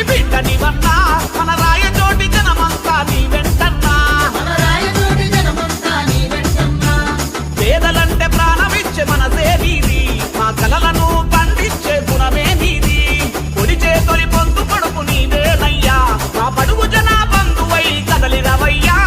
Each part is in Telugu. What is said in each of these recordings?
బిడ్డనివన్నా మన రాయచోటి జనమంతా నీ వెంటన్నా పేదలంటే ప్రాణమిచ్చే మనసే నీది మా కలలను పండించే గుణమే నీది పొడిచే తొలి పొందు పడుపు నీవేనయ్యా మా పడుగు జన బంధువై కదలిరవయ్యా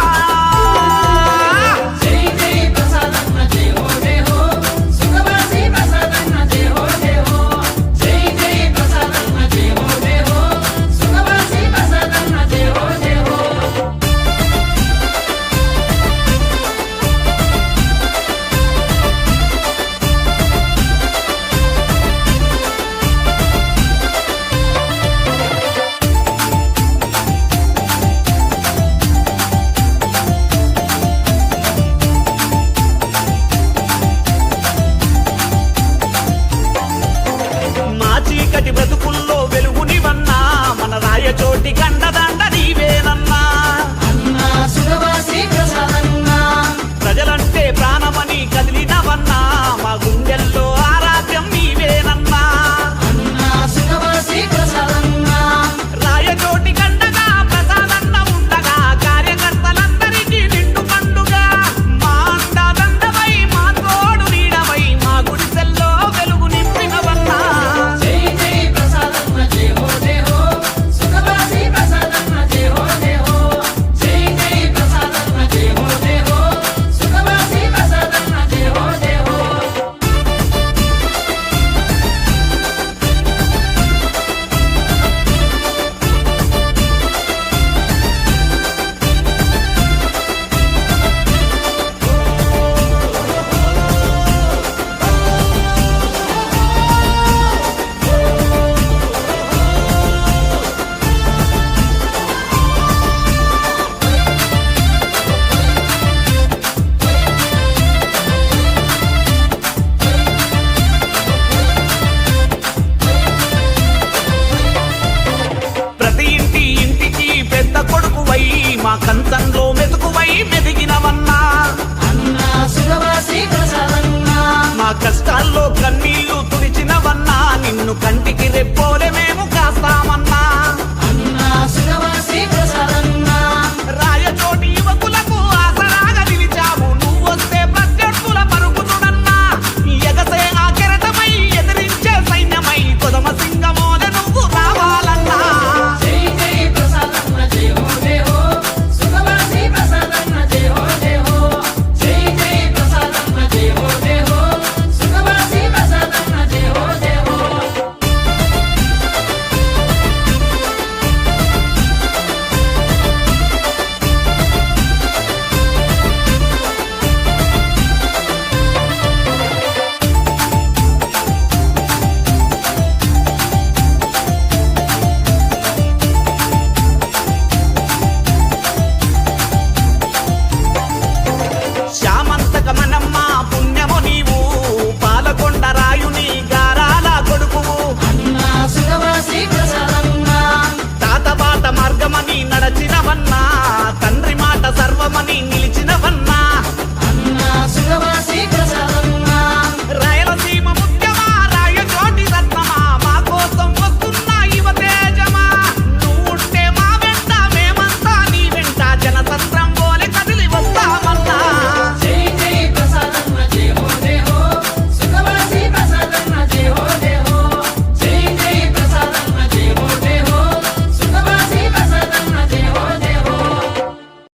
చీకటి బ్రతుకుల్లో వెలుగునివన్నా మన రాయచోటి గండదండ నీవేనన్నా ప్రజలంటే ప్రాణమని కదిలినవన్నా మా గుండెల్లో ఆరాధ్యం నీవేనన్నా రాయచోటి గండగా ప్రసాదన్న ఉండగా కార్యకర్తలందరికీ నిండు పండుగ మా అండదండవై మా తోడు నీడవై మా గుడిసెల్లో వెలుగు నింపినవన్నా మా కంచంలో మెతుకువై మెదిగినవన్నా మా కష్టాల్లో కన్నీళ్లు తుడిచినవన్నా నిన్ను కంటికి రెప్పోలే మేము